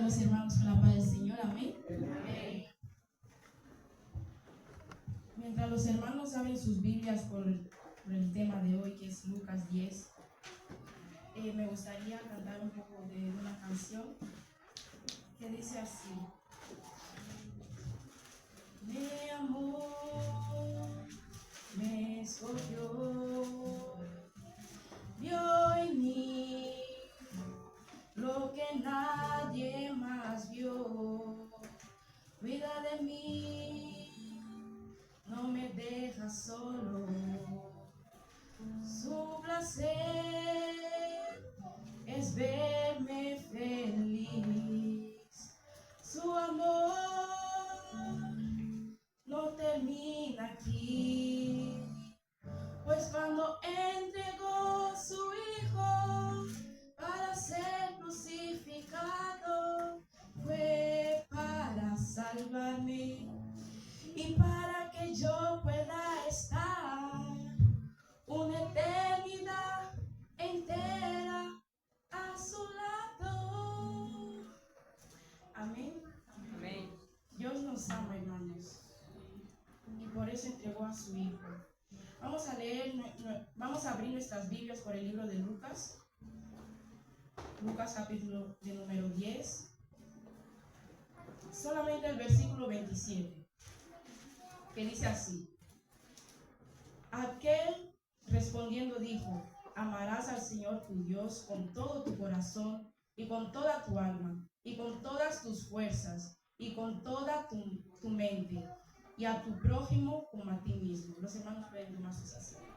los hermanos con la paz del Señor, amén. Mientras los hermanos abren sus Biblias por el tema de hoy, que es Lucas 10, me gustaría cantar un poco de una canción que dice así: me amó, me escogió, vio en mí lo que nadie más vio, cuida de mí, no me deja solo, su placer es verme feliz, su amor no termina aquí, pues cuando entregó su Hijo para ser crucificado, fue para salvarme y para que yo pueda estar una eternidad entera a su lado. Amén. Amén. Dios nos ama, hermanos, y por eso entregó a su Hijo. Vamos a leer, vamos a abrir nuestras Biblias por el libro de Lucas. Lucas capítulo de número 10. Solamente el versículo 27, que dice así: aquel respondiendo dijo: amarás al Señor tu Dios con todo tu corazón y con toda tu alma y con todas tus fuerzas y con toda tu mente, y a tu prójimo como a ti mismo. Los hermanos pueden tomar sus asientos.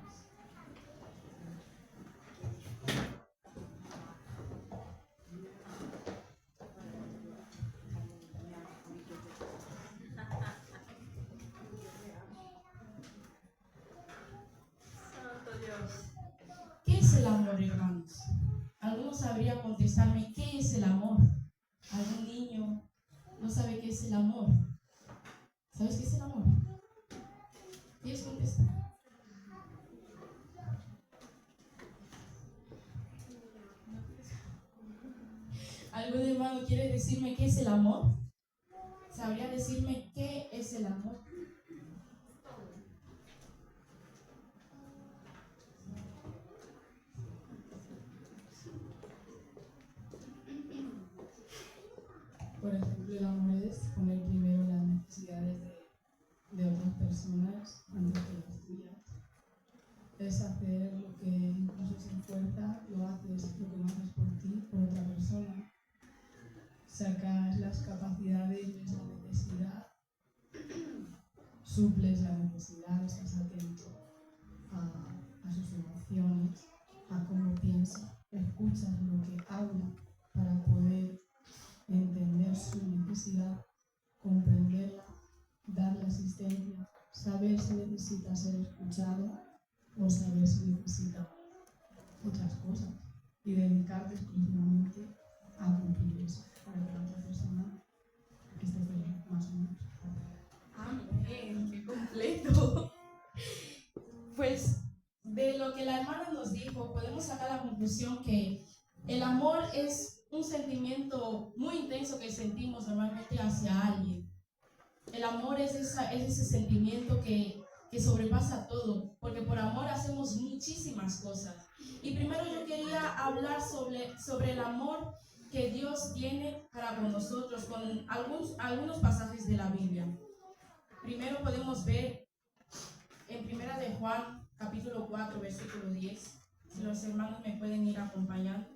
Santo Dios. ¿Qué es el amor, hermanos? ¿Alguno sabría contestarme qué es el amor? ¿Algún niño no sabe qué es el amor? ¿Sabes qué es el amor? ¿Quieres contestar? ¿Algún hermano quiere decirme qué es el amor? ¿Sabría decirme qué es el amor? Por ejemplo, el amor es poner primero las necesidades de otras personas antes que las tuyas. Es hacer lo que incluso sin fuerza lo haces, lo que no haces por ti, por otra persona. Sacas las capacidades, ves la necesidad, suples la necesidad, estás atento a sus emociones, a cómo piensa, escuchas lo que habla para poder entender su necesidad, comprenderla, darle asistencia, saber si necesita ser escuchado o saber si necesita otras cosas y dedicarte exclusivamente a cumplir eso para que la otra persona esté feliz, más o menos. Amén, qué completo. Pues de lo que la hermana nos dijo, podemos sacar la conclusión que el amor es un sentimiento muy intenso que sentimos normalmente hacia alguien. El amor es ese sentimiento que sobrepasa todo, porque por amor hacemos muchísimas cosas. Y primero yo quería hablar sobre el amor que Dios tiene para con nosotros, con algunos pasajes de la Biblia. Primero podemos ver en Primera de Juan, capítulo 4, versículo 10. Si los hermanos me pueden ir acompañando.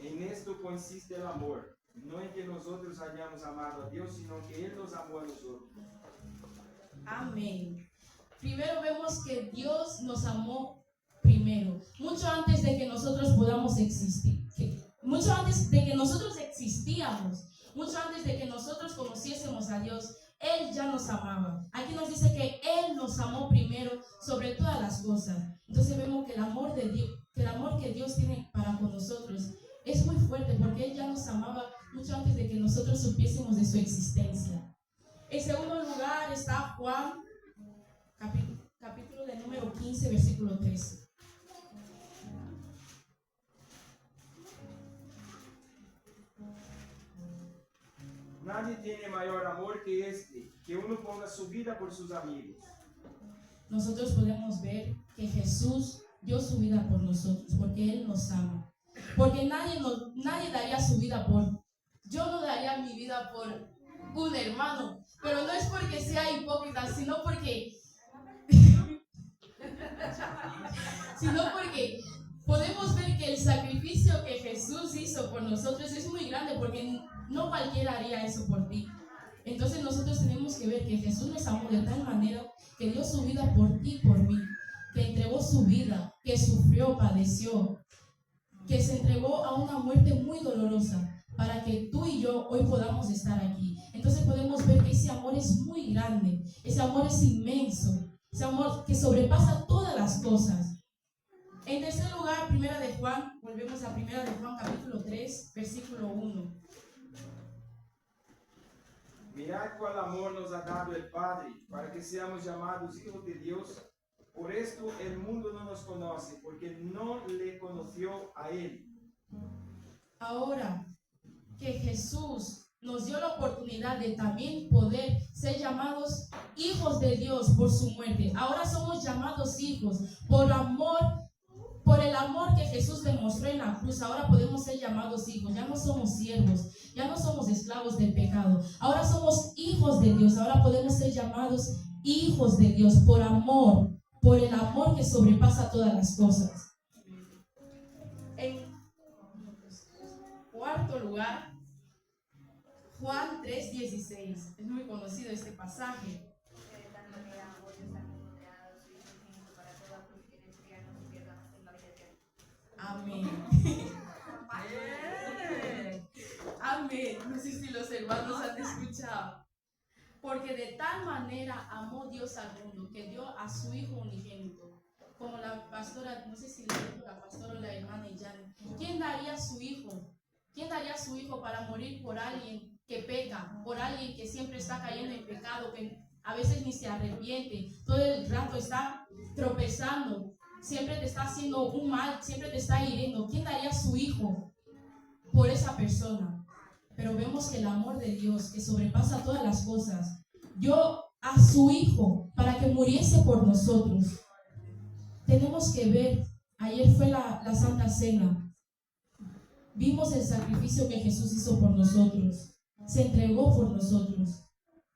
En esto consiste el amor, no en que nosotros hayamos amado a Dios, sino que Él nos amó a nosotros. Amén. Primero vemos que Dios nos amó primero, mucho antes de que nosotros podamos existir, mucho antes de que nosotros existíamos, mucho antes de que nosotros conociésemos a Dios. Él ya nos amaba. Aquí nos dice que Él nos amó primero sobre todas las cosas. Entonces vemos que el amor de Dios, que el amor que Dios tiene para con nosotros es muy fuerte, porque Él ya nos amaba mucho antes de que nosotros supiésemos de su existencia. En segundo lugar está Juan, capítulo de número 15, versículo 13. Nadie tiene mayor amor que este, que uno ponga su vida por sus amigos. Nosotros podemos ver que Jesús dio su vida por nosotros, porque Él nos ama. Porque nadie daría su vida por... Yo no daría mi vida por un hermano, pero no es porque sea hipócrita, sino porque podemos ver que el sacrificio que Jesús hizo por nosotros es muy grande, porque no cualquiera haría eso por ti. Entonces nosotros tenemos que ver que Jesús nos amó de tal manera que dio su vida por ti, por mí, que entregó su vida, que sufrió, padeció, que se entregó a una muerte muy dolorosa para que tú y yo hoy podamos estar aquí. Entonces podemos ver que ese amor es muy grande, ese amor es inmenso, ese amor que sobrepasa todas las cosas. En tercer lugar, Primera de Juan, volvemos a Primera de Juan capítulo 3, versículo 1. Mirad cuál amor nos ha dado el Padre, para que seamos llamados hijos de Dios. Por esto el mundo no nos conoce, porque no le conoció a Él. Ahora que Jesús nos dio la oportunidad de también poder ser llamados hijos de Dios por su muerte, ahora somos llamados hijos por amor, por el amor que Jesús demostró en la cruz. Ahora podemos ser llamados hijos, ya no somos siervos, ya no somos esclavos del pecado, ahora somos hijos de Dios. Ahora podemos ser llamados hijos de Dios por amor, por el amor que sobrepasa todas las cosas. En cuarto lugar, Juan 3:16. Es muy conocido este pasaje. Amén. Amén. No sé si los hermanos han escuchado. Porque de tal manera amó Dios al mundo que dio a su Hijo unigénito. Como la pastora, no sé si le dijo la pastora o la hermana Jan, ¿quién daría a su hijo? ¿Quién daría a su hijo para morir por alguien que peca, por alguien que siempre está cayendo en pecado, que a veces ni se arrepiente, todo el rato está tropezando, siempre te está haciendo un mal, siempre te está hiriendo? ¿Quién daría a su hijo por esa persona? Pero vemos que el amor de Dios, que sobrepasa todas las cosas, dio a su Hijo para que muriese por nosotros. Tenemos que ver, ayer fue la Santa Cena, vimos el sacrificio que Jesús hizo por nosotros, se entregó por nosotros.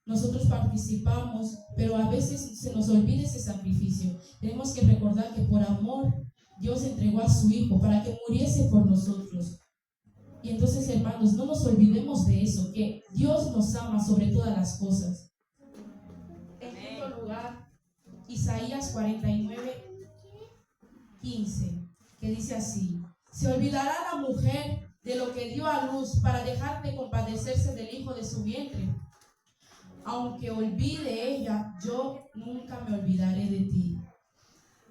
Nosotros participamos, pero a veces se nos olvida ese sacrificio. Tenemos que recordar que por amor Dios entregó a su Hijo para que muriese por nosotros. Y entonces, hermanos, no nos olvidemos de eso, que Dios nos ama sobre todas las cosas. En quinto lugar, Isaías 49:15, que dice así: se olvidará la mujer de lo que dio a luz para dejar de compadecerse del hijo de su vientre. Aunque olvide ella, yo nunca me olvidaré de ti.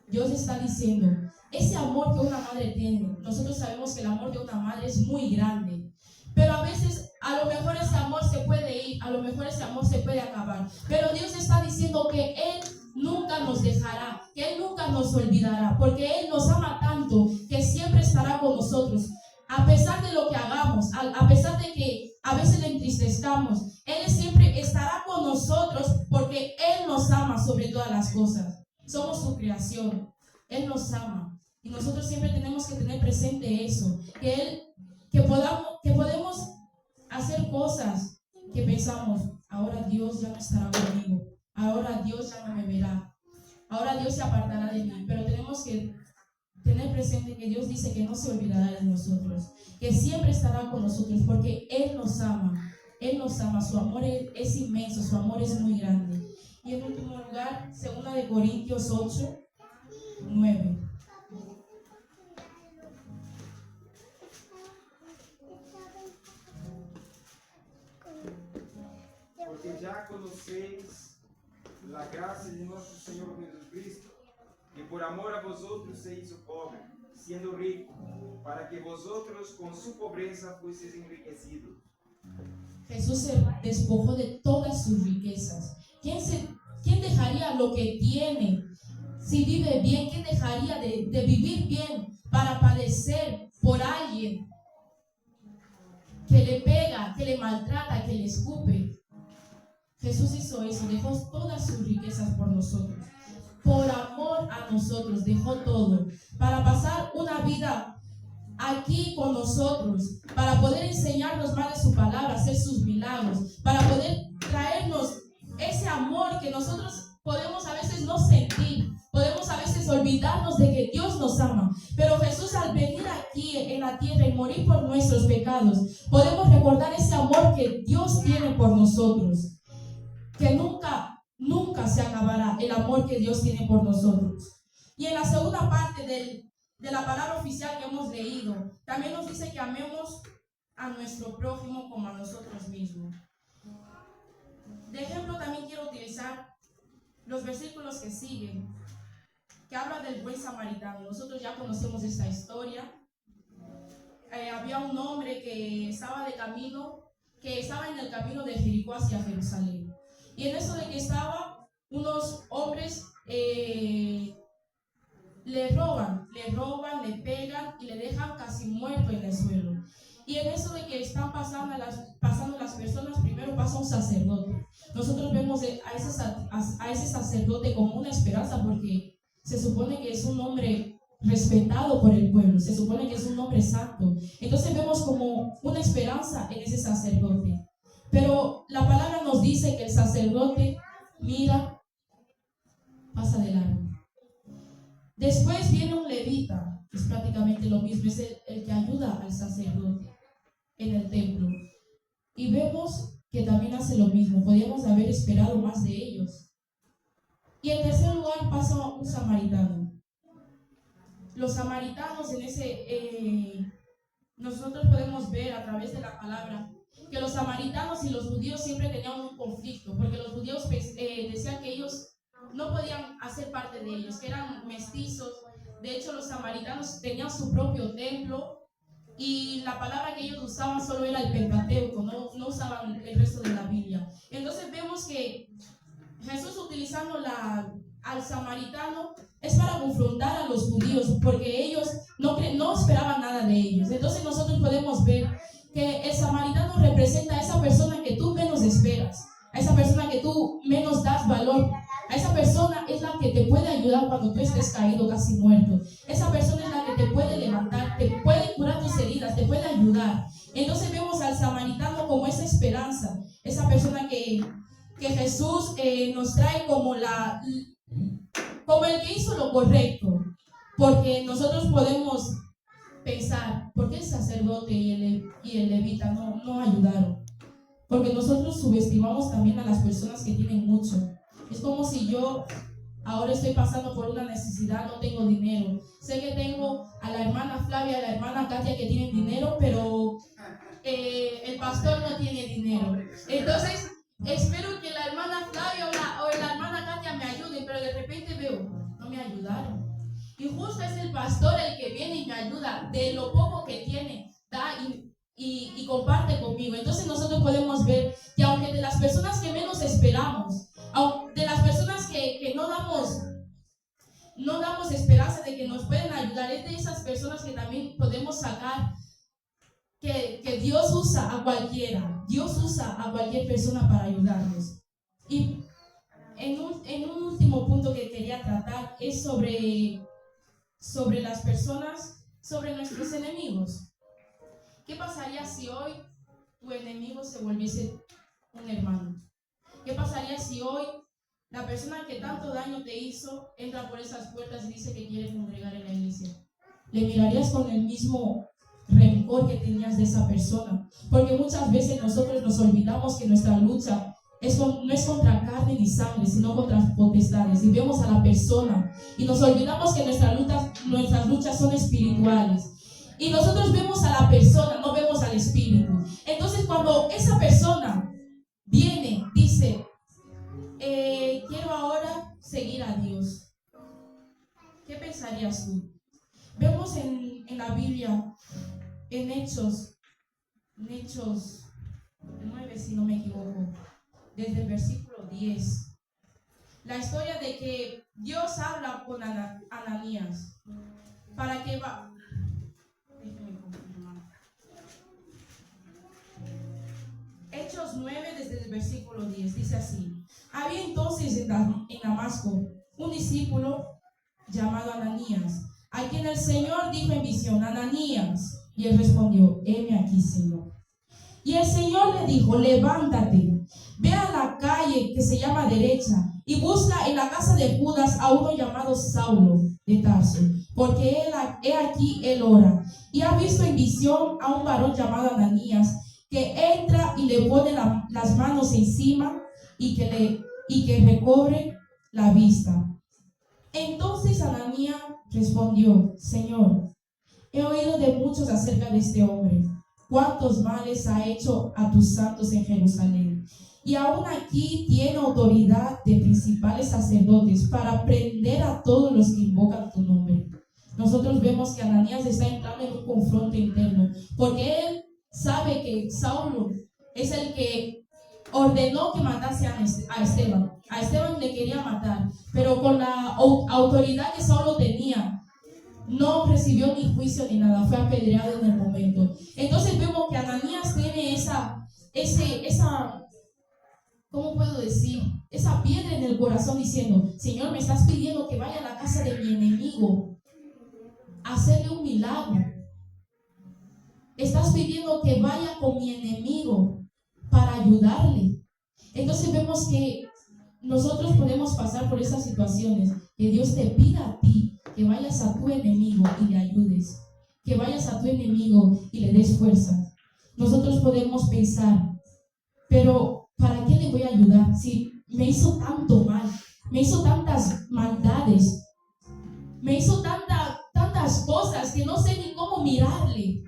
Dios está diciendo, ese amor que una madre tiene, nosotros sabemos que el amor de una madre es muy grande, pero a veces a lo mejor ese amor se puede ir, a lo mejor ese amor se puede acabar, pero Dios está diciendo que Él nunca nos dejará, que Él nunca nos olvidará, porque Él nos ama tanto que siempre estará con nosotros, a pesar de lo que hagamos, a pesar de que a veces le entristezcamos, Él siempre estará con nosotros porque Él nos ama sobre todas las cosas. Somos su creación, Él nos ama y nosotros siempre tenemos que tener presente eso, que podemos hacer cosas que pensamos, ahora Dios ya no estará conmigo, ahora Dios ya no me verá, ahora Dios se apartará de mí, pero tenemos que tener presente que Dios dice que no se olvidará de nosotros, que siempre estará con nosotros porque Él nos ama, su amor es inmenso, su amor es muy grande. Y en último lugar, 2 Corintios 8:9. Porque ya conocéis la gracia de nuestro Señor Jesucristo, que por amor a vosotros se hizo pobre, siendo rico, para que vosotros con su pobreza fueseis enriquecidos. Jesús se despojó de todas sus riquezas. ¿Quién dejaría lo que tiene si vive bien? ¿Quién dejaría de vivir bien para padecer por alguien que le pega, que le maltrata, que le escupe? Jesús hizo eso, dejó todas sus riquezas por nosotros. Por amor a nosotros, dejó todo. Para pasar una vida aquí con nosotros, para poder enseñarnos más de su palabra, hacer sus milagros, para poder traernos ese amor que nosotros podemos a veces no sentir, podemos a veces olvidarnos de que Dios nos ama, pero Jesús al venir aquí en la tierra y morir por nuestros pecados, podemos recordar ese amor que Dios tiene por nosotros, que nunca se acabará el amor que Dios tiene por nosotros. Y en la segunda parte de la palabra oficial que hemos leído, también nos dice que amemos a nuestro prójimo como a nosotros mismos. De ejemplo, también quiero utilizar los versículos que siguen, que habla del buen samaritano. Nosotros ya conocemos esta historia. Había un hombre que estaba en el camino de Jericó hacia Jerusalén. Y en eso de que estaba, unos hombres le roban, le pegan y le dejan casi muerto en el suelo. Y en eso de que están pasando las personas, primero pasa un sacerdote. Nosotros vemos a ese sacerdote como una esperanza, porque se supone que es un hombre respetado por el pueblo, se supone que es un hombre santo. Entonces vemos como una esperanza en ese sacerdote. Pero la palabra nos dice que el sacerdote mira, pasa de largo. Después viene un levita, es prácticamente lo mismo, es el que ayuda al sacerdote en el templo. Y vemos que también hace lo mismo, podríamos haber esperado más de ellos. Y en tercer lugar pasa un samaritano. Los samaritanos nosotros podemos ver a través de la palabra que los samaritanos y los judíos siempre tenían un conflicto, porque los judíos decían que ellos no podían hacer parte de ellos, que eran mestizos. De hecho, los samaritanos tenían su propio templo y la palabra que ellos usaban solo era el Pentateuco, no usaban el resto de la Biblia. Entonces vemos que Jesús, utilizando al samaritano, es para confrontar a los judíos, porque ellos no esperaban nada de ellos. Entonces nosotros podemos ver que el samaritano representa a esa persona que tú menos esperas, a esa persona que tú menos das valor. A esa persona es la que te puede ayudar cuando tú estés caído, casi muerto. Esa persona es la que te puede levantar, te puede curar tus heridas, te puede ayudar. Entonces vemos al samaritano como esa esperanza, esa persona que Jesús nos trae como el que hizo lo correcto. Porque nosotros podemos pensar, ¿por qué el sacerdote y el levita no ayudaron? Porque nosotros subestimamos también a las personas que tienen mucho. Es como si yo ahora estoy pasando por una necesidad, no tengo dinero. Sé que tengo a la hermana Flavia, a la hermana Katia que tienen dinero, pero el pastor no tiene dinero. Entonces, espero que la hermana Flavia o la hermana Katia me ayuden, pero de repente veo, no me ayudaron. Y justo es el pastor el que viene y me ayuda de lo poco que tiene, da y comparte conmigo. Entonces nosotros podemos ver que aunque de las personas que menos esperamos, de las personas que no damos esperanza de que nos pueden ayudar, es de esas personas que también podemos sacar que Dios usa a cualquiera. Dios usa a cualquier persona para ayudarnos. Y en un último punto que quería tratar es sobre las personas, sobre nuestros enemigos. ¿Qué pasaría si hoy tu enemigo se volviese un hermano? ¿Qué pasaría si hoy la persona que tanto daño te hizo entra por esas puertas y dice que quiere congregar en la iglesia? ¿Le mirarías con el mismo rencor que tenías de esa persona? Porque muchas veces nosotros nos olvidamos que nuestra lucha no es contra carne ni sangre, sino contra potestades. Y vemos a la persona y nos olvidamos que nuestras luchas son espirituales. Y nosotros vemos a la persona, no vemos al espíritu. Entonces cuando esa persona viene, dice, quiero ahora seguir a Dios, ¿qué pensarías tú? Vemos en la Biblia, en Hechos 9, si no me equivoco, desde el versículo 10, la historia de que Dios habla con Ananías para que va. Hechos 9, desde el versículo 10, dice así: había entonces en Damasco un discípulo llamado Ananías, a quien el Señor dijo en visión: Ananías. Y él respondió: heme aquí, Señor. Y el Señor le dijo: levántate, ve a la calle que se llama Derecha y busca en la casa de Judas a uno llamado Saulo de Tarso, porque he aquí él ora, y ha visto en visión a un varón llamado Ananías, que entra y le pone las manos encima y que recobre la vista. Entonces Ananías respondió: Señor, he oído de muchos acerca de este hombre, cuántos males ha hecho a tus santos en Jerusalén, y aún aquí tiene autoridad de principales sacerdotes para prender a todos los que invocan tu nombre. Nosotros vemos que Ananías está entrando en un confronto interno, porque él sabe que Saulo es el que ordenó que matase a Esteban. A Esteban le quería matar, pero con la autoridad que Saulo tenía, no recibió ni juicio ni nada, fue apedreado en el momento. Entonces vemos que Ananías tiene esa, ¿cómo puedo decir? Esa piedra en el corazón diciendo: Señor, me estás pidiendo que vaya a la casa de mi enemigo a hacerle un milagro. Estás pidiendo que vaya con mi enemigo para ayudarle. Entonces vemos que nosotros podemos pasar por esas situaciones, que Dios te pida a ti que vayas a tu enemigo y le ayudes, que vayas a tu enemigo y le des fuerza. Nosotros podemos pensar: pero ¿para qué le voy a ayudar si me hizo tanto mal, me hizo tantas maldades, me hizo tantas cosas que no sé ni cómo mirarle?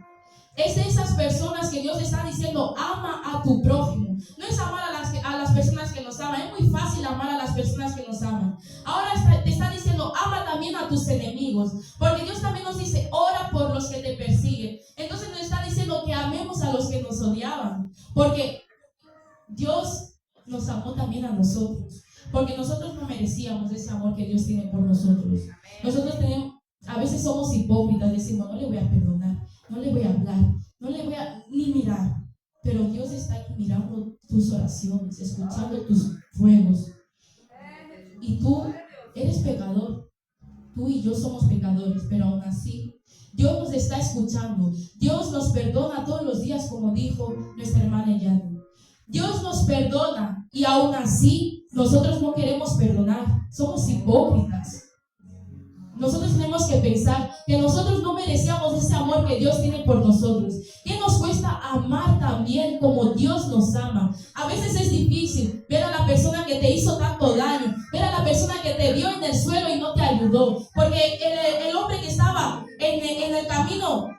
Es de esas personas que Dios está diciendo: ama a tu prójimo. No es amar a las personas que nos aman. Es muy fácil amar a las personas que nos aman. Ahora te está diciendo: ama también a tus enemigos, porque Dios también nos dice: ora por los que te persiguen. Entonces nos está diciendo que amemos a los que nos odiaban, porque Dios nos amó también a nosotros, porque nosotros no merecíamos ese amor que Dios tiene por nosotros. Nosotros a veces somos hipócritas, decimos: no le voy a perdonar, no le voy a hablar, no le voy a ni mirar. Pero Dios está aquí mirando tus oraciones, escuchando tus ruegos. Y tú eres pecador. Tú y yo somos pecadores, pero aún así Dios nos está escuchando. Dios nos perdona todos los días, como dijo nuestra hermana Yadni. Dios nos perdona y aún así nosotros no queremos perdonar. Somos hipócritas. Nosotros tenemos que pensar que nosotros no merecíamos ese amor que Dios tiene por nosotros. ¿Qué nos cuesta amar también como Dios nos ama? A veces es difícil ver a la persona que te hizo tanto daño, ver a la persona que te vio en el suelo y no te ayudó. Porque el hombre que estaba en el camino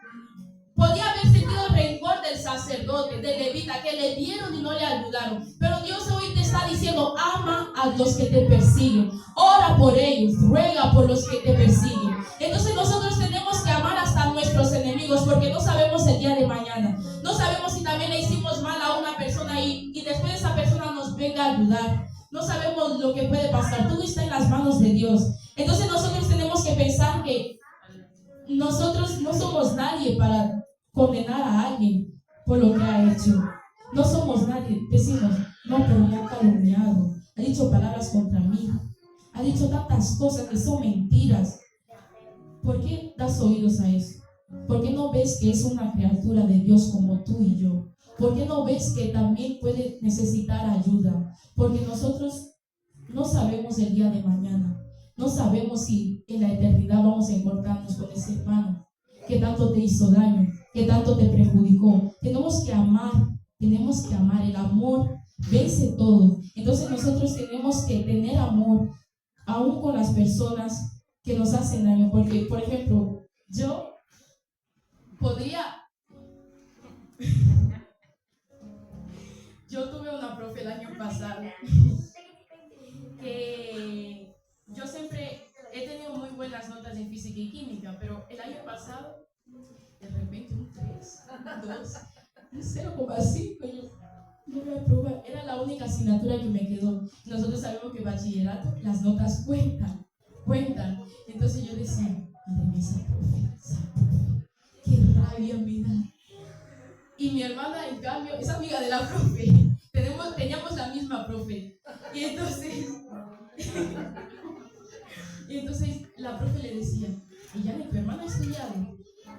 podía haber sentido el rencor del sacerdote, del levita, que le dieron y no le ayudaron. Pero Dios hoy te está diciendo: ama a los que te persiguen, ora por ellos, ruega por los que te persiguen. Entonces nosotros tenemos que amar hasta nuestros enemigos, porque no sabemos el día de mañana. No sabemos si también le hicimos mal a una persona y después esa persona nos venga a ayudar. No sabemos lo que puede pasar. Todo está en las manos de Dios. Entonces nosotros tenemos que pensar que nosotros no somos nadie para condenar a alguien por lo que ha hecho. No somos nadie. Decimos: no, pero me ha calumniado, ha dicho palabras contra mí, ha dicho tantas cosas que son mentiras. ¿Por qué das oídos a eso? ¿Por qué no ves que es una criatura de Dios como tú y yo? ¿Por qué no ves que también puede necesitar ayuda? Porque nosotros no sabemos el día de mañana. No sabemos si en la eternidad vamos a encontrarnos con ese hermano que tanto te hizo daño, que tanto te perjudicó. Tenemos que amar. El amor vence todo. Entonces nosotros tenemos que tener amor aún con las personas que nos hacen daño. Porque, por ejemplo, yo tuve una profe el año pasado que yo siempre he tenido muy buenas notas en física y química, pero el año pasado de repente un 3, un 2, un 0,5. Yo no me aprobé. Era la única asignatura que me quedó. Nosotros sabemos que bachillerato, las notas cuentan. Entonces yo decía: madre mía, esa profe, qué rabia me da. Y mi hermana, en cambio, es amiga de la profe. Teníamos la decía, ¿y ya tu hermana ha estudiado?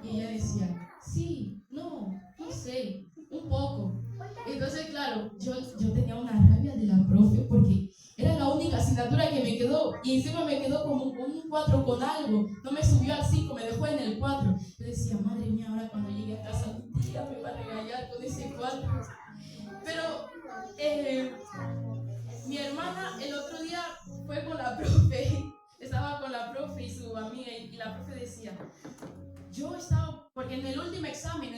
Y ella decía, sí, no sé, un poco. Entonces, claro, yo tenía una rabia de la profe porque era la única asignatura que me quedó y encima me quedó como con un 4 con algo. No me subió al 5, me dejó en el 4. Yo decía, madre mía, ahora cuando llegue a casa un día me va a regañar con ese 4. Pero mi hermana el otro día fue con la profe, estaba con la profe y su amiga y la profe decía, yo estaba, porque en el último examen,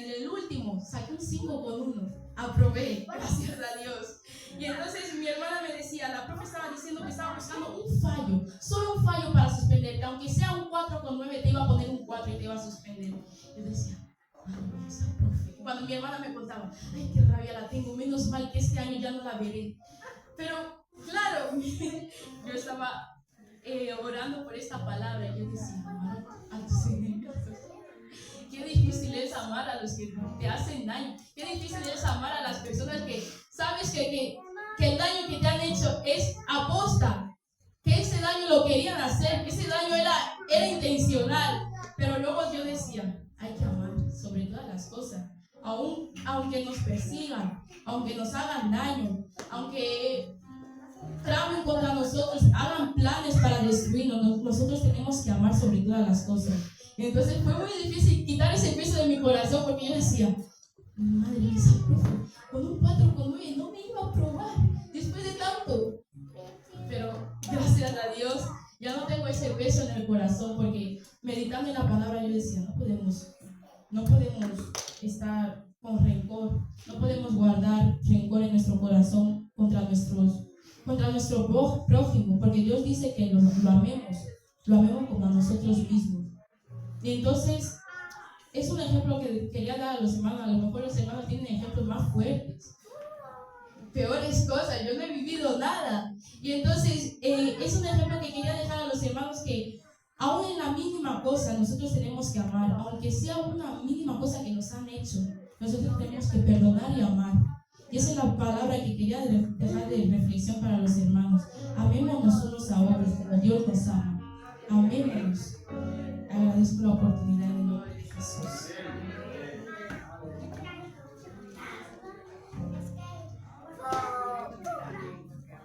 saqué un 5 con 1, aprobé, gracias a Dios. Y entonces mi hermana me decía, la profe estaba diciendo que estaba buscando un fallo, solo un fallo para suspenderte, aunque sea un 4 con 9 te iba a poner un 4 y te iba a suspender. Yo decía, ay, esa profe. Cuando mi hermana me contaba, ay, qué rabia la tengo, menos mal que este año ya no la veré. Pero claro, yo estaba orando por esta palabra y yo decía, amar a tus enemigos. Qué difícil es amar a los que te hacen daño. Qué difícil es amar a las personas que sabes que el daño que te han hecho es aposta, que ese daño lo querían hacer, que ese daño era intencional. Pero luego yo decía, hay que amar sobre todas las cosas. Aunque nos persigan, aunque nos hagan daño, aunque tramen contra nosotros, hagan planes para destruirnos, nosotros tenemos que amar sobre todas las cosas. Entonces fue muy difícil quitar ese peso de mi corazón porque yo decía, madre mía, esa profe con un 4 con 9 no me iba a probar después de tanto. Pero gracias a Dios ya no tengo ese peso en el corazón porque meditando en la palabra yo decía, no podemos estar con rencor, no podemos guardar rencor en nuestro corazón contra nuestro prójimo, porque Dios dice que lo amemos como a nosotros mismos. Y entonces es un ejemplo que quería dar a los hermanos. A lo mejor los hermanos tienen ejemplos más fuertes, peores cosas, yo no he vivido nada. Y entonces es un ejemplo que quería dejar a los hermanos, que aún en la mínima cosa nosotros tenemos que amar, aunque sea una mínima cosa que nos han hecho, nosotros tenemos que perdonar y amar. Y esa es la palabra que quería dejar de reflexión para los hermanos. Amémonos unos a otros como Dios nos ama. Amémonos. Agradezco la oportunidad en el nombre de Jesús.